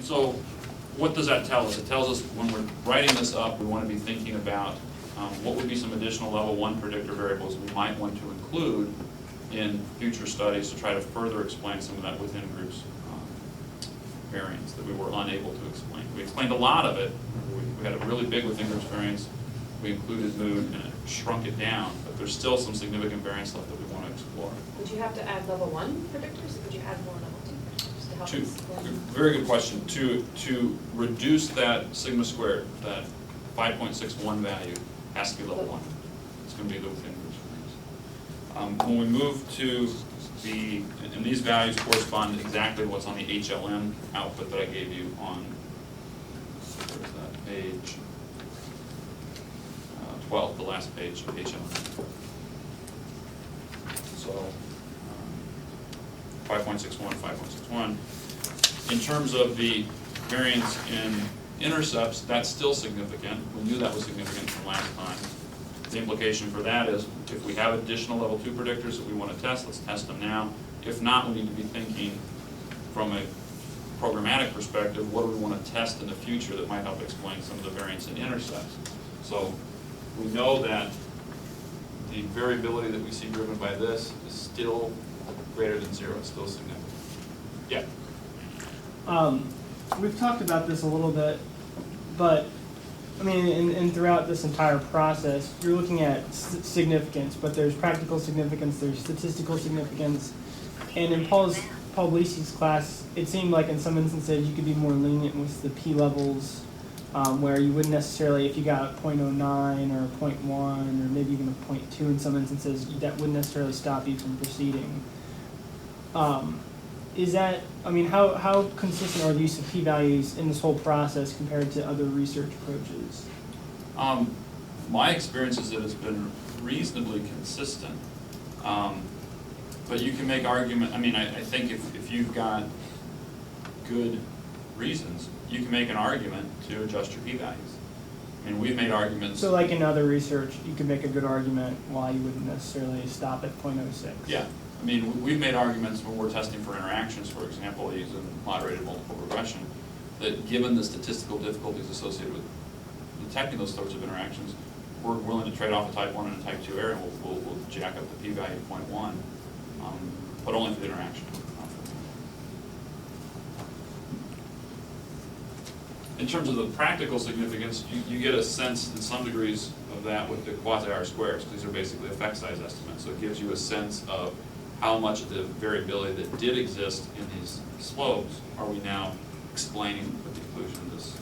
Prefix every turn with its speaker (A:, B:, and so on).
A: So what does that tell us? It tells us when we're writing this up, we want to be thinking about what would be some additional level 1 predictor variables we might want to include in future studies to try to further explain some of that within groups variance that we were unable to explain. We explained a lot of it. We had a really big within groups variance. We included mood and it shrunk it down, but there's still some significant variance left that we want to explore.
B: Would you have to add level 1 predictors, or would you add more level 2 predictors to help us?
A: Very good question. To reduce that sigma squared, that 5.61 value, has to be level 1. It's going to be the within groups variance. When we move to and these values correspond exactly to what's on the HLN output that I gave you on, where's that page? 12, the last page of HLN. So 5.61, 5.61. In terms of the variance in intercepts, that's still significant. We knew that was significant from last time. The implication for that is if we have additional level 2 predictors that we want to test, let's test them now. If not, we need to be thinking from a programmatic perspective, what do we want to test in the future that might help explain some of the variance in intercepts. So we know that the variability that we see driven by this is still greater than 0. It's still significant. Yeah?
C: We've talked about this a little bit, but I mean, and throughout this entire process, you're looking at significance, but there's practical significance, there's statistical significance, and in Paul Bleasy's class, it seemed like in some instances you could be more lenient with the P levels, where you wouldn't necessarily, if you got 0.09 or 0.1 or maybe even a 0.2 in some instances, that wouldn't necessarily stop you from proceeding. Is that, I mean, how consistent are the use of p-values in this whole process compared to other research approaches?
A: My experience is that it's been reasonably consistent. But you can make argument, I mean, I think if you've got good reasons, you can make an argument to adjust your p-values. I mean, we've made arguments.
C: So like in other research, you could make a good argument why you wouldn't necessarily stop at 0.06.
A: Yeah. I mean, we've made arguments when we're testing for interactions, for example, using moderated multiple regression, that given the statistical difficulties associated with detecting those sorts of interactions, we're willing to trade off a type 1 and a type 2 error, and we'll jack up the p-value to 0.1, but only for the interaction. In terms of the practical significance, you get a sense in some degrees of that with the quasi-R squares. These are basically effect size estimates, so it gives you a sense of how much of the variability that did exist in these slopes are we now explaining with the inclusion of this